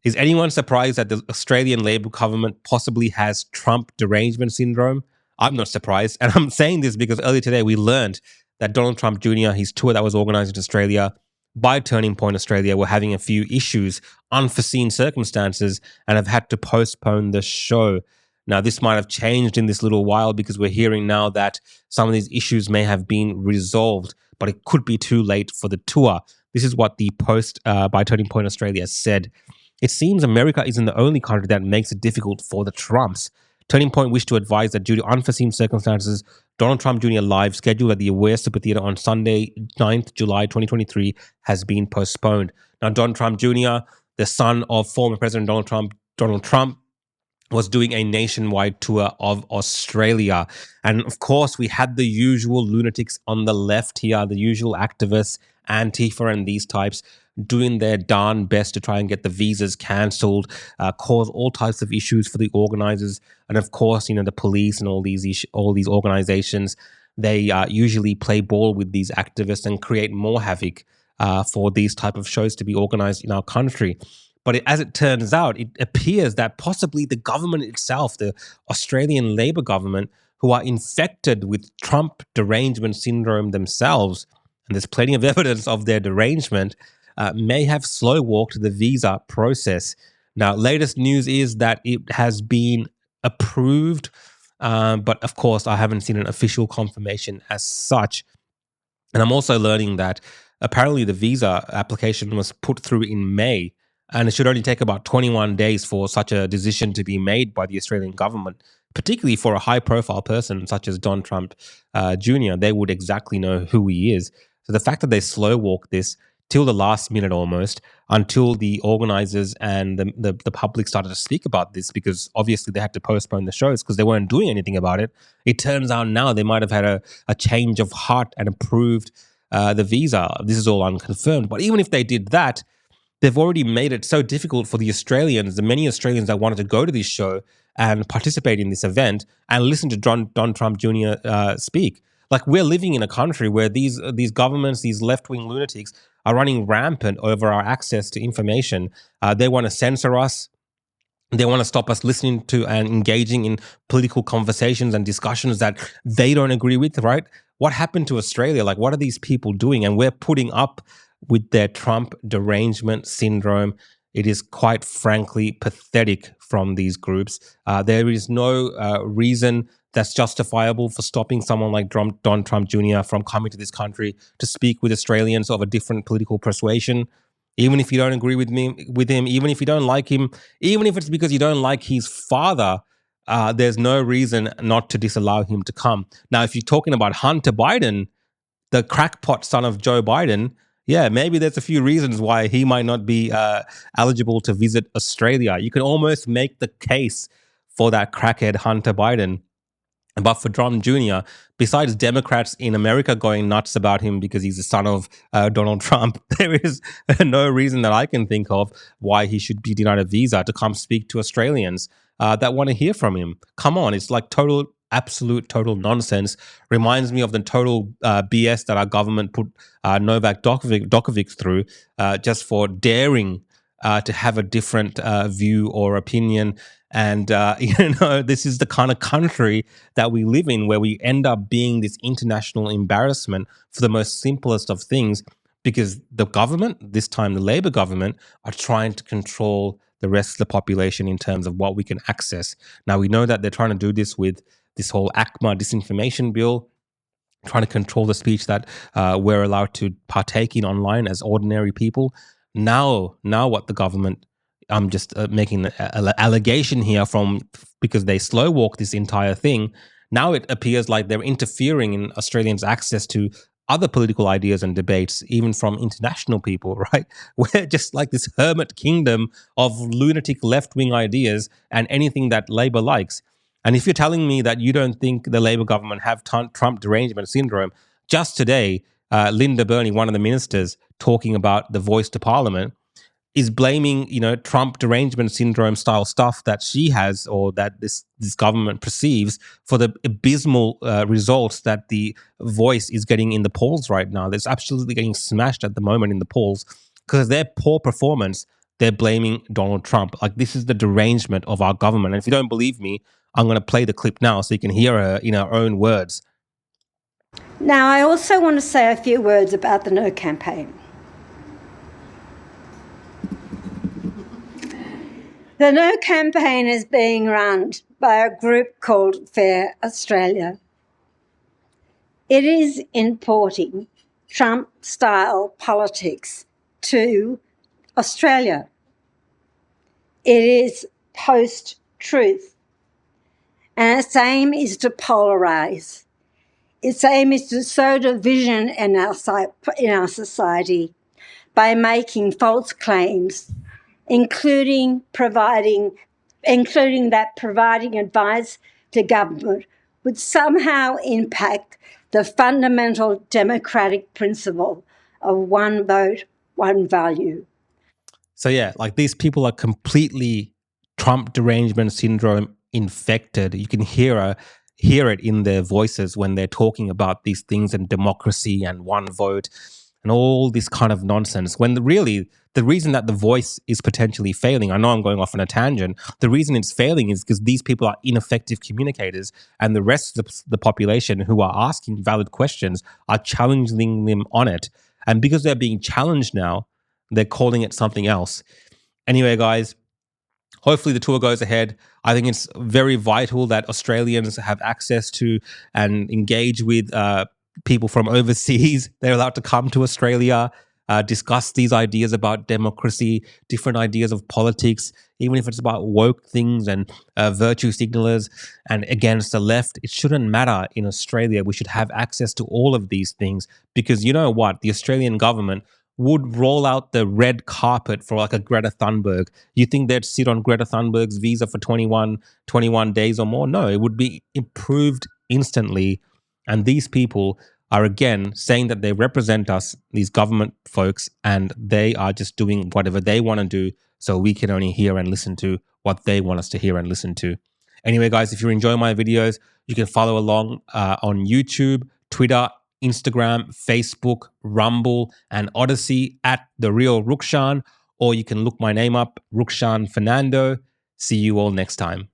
Is anyone surprised that the Australian Labor government possibly has Trump Derangement Syndrome? I'm not surprised. And I'm saying this because earlier today we learned that Donald Trump Jr., his tour that was organized in Australia by Turning Point Australia, were having a few issues, unforeseen circumstances, and have had to postpone the show. Now, this might have changed in this little while because we're hearing now that some of these issues may have been resolved, but it could be too late for the tour. This is what the post by Turning Point Australia said. It seems America isn't the only country that makes it difficult for the Trumps. Turning Point wished to advise that due to unforeseen circumstances, Donald Trump Jr. live scheduled at the Aware Super Theatre on Sunday, 9th July 2023 has been postponed. Now, Donald Trump Jr., the son of former President Donald Trump, was doing a nationwide tour of Australia. And of course, we had the usual lunatics on the left here, the usual activists, Antifa and these types, doing their darn best to try and get the visas cancelled, cause all types of issues for the organizers. And of course, the police and all these organizations, they usually play ball with these activists and create more havoc for these type of shows to be organized in our country. But as it turns out, it appears that possibly the government itself, the Australian Labor government, who are infected with Trump derangement syndrome themselves, and there's plenty of evidence of their derangement, may have slow-walked the visa process. Now, latest news is that it has been approved, but of course, I haven't seen an official confirmation as such. And I'm also learning that apparently the visa application was put through in May, and it should only take about 21 days for such a decision to be made by the Australian government, particularly for a high-profile person such as Don Trump Jr. They would exactly know who he is. So the fact that they slow-walk this till the last minute almost, until the organizers and the public started to speak about this, because obviously they had to postpone the shows because they weren't doing anything about it. It turns out now they might have had a change of heart and approved the visa. This is all unconfirmed. But even if they did that, they've already made it so difficult for the Australians, the many Australians that wanted to go to this show and participate in this event and listen to Don Trump Jr. Speak. Like, we're living in a country where these governments, these left-wing lunatics, are running rampant over our access to information. They want to censor us. They want to stop us listening to and engaging in political conversations and discussions that they don't agree with, right? What happened to Australia? Like, what are these people doing? And we're putting up with their Trump derangement syndrome. It is quite frankly pathetic from these groups. There is no reason that's justifiable for stopping someone like Don Trump Jr. from coming to this country to speak with Australians of a different political persuasion. Even if you don't agree with him, even if you don't like him, even if it's because you don't like his father, there's no reason not to disallow him to come. Now, if you're talking about Hunter Biden, the crackpot son of Joe Biden, yeah, maybe there's a few reasons why he might not be eligible to visit Australia. You can almost make the case for that crackhead Hunter Biden. But for Trump Jr., besides Democrats in America going nuts about him because he's the son of Donald Trump, there is no reason that I can think of why he should be denied a visa to come speak to Australians that want to hear from him. Come on, it's like absolute total nonsense. Reminds me of the total BS that our government put Novak Djokovic through just for daring to have a different view or opinion. And, this is the kind of country that we live in, where we end up being this international embarrassment for the most simplest of things, because the government, this time the Labor government, are trying to control the rest of the population in terms of what we can access. Now, we know that they're trying to do this with this whole ACMA disinformation bill, trying to control the speech that we're allowed to partake in online as ordinary people. Now what the government, I'm just making an allegation here because they slow walk this entire thing. Now it appears like they're interfering in Australians' access to other political ideas and debates, even from international people, right? We're just like this hermit kingdom of lunatic left-wing ideas and anything that Labor likes. And if you're telling me that you don't think the Labor government have Trump derangement syndrome, just today, Linda Burney, one of the ministers, talking about the voice to Parliament, is blaming, Trump derangement syndrome style stuff that she has, or that this government perceives, for the abysmal results that the voice is getting in the polls right now. That's absolutely getting smashed at the moment in the polls because of their poor performance they're blaming Donald Trump. Like, this is the derangement of our government. And if you don't believe me, I'm going to play the clip now so you can hear her in her own words. Now, I also want to say a few words about the No campaign. The No campaign is being run by a group called Fair Australia. It is importing Trump-style politics to Australia. It is post-truth, and its aim is to polarise. Its aim is to sow division in our society by making false claims, including that providing advice to government would somehow impact the fundamental democratic principle of one vote, one value. So yeah, like, these people are completely Trump derangement syndrome infected. You can hear it in their voices when they're talking about these things and democracy and one vote and all this kind of nonsense. When really the reason that the voice is potentially failing, I know I'm going off on a tangent, the reason it's failing is because these people are ineffective communicators, and the rest of the population who are asking valid questions are challenging them on it. And because they're being challenged now, they're calling it something else. Anyway, guys, hopefully the tour goes ahead. I think it's very vital that Australians have access to and engage with people from overseas. They're allowed to come to Australia, discuss these ideas about democracy, different ideas of politics, even if it's about woke things and virtue signalers and against the left. It shouldn't matter in Australia. We should have access to all of these things, because you know what? The Australian government would roll out the red carpet for like a Greta Thunberg. You think they'd sit on Greta Thunberg's visa for 21 days or more? No, it would be improved instantly. And these people are again saying that they represent us, these government folks, and they are just doing whatever they want to do, so we can only hear and listen to what they want us to hear and listen to. Anyway, guys, if you're enjoying my videos, you can follow along on YouTube, Twitter, Instagram, Facebook, Rumble, and Odyssey at The Real Rukshan, or you can look my name up, Rukshan Fernando. See you all next time.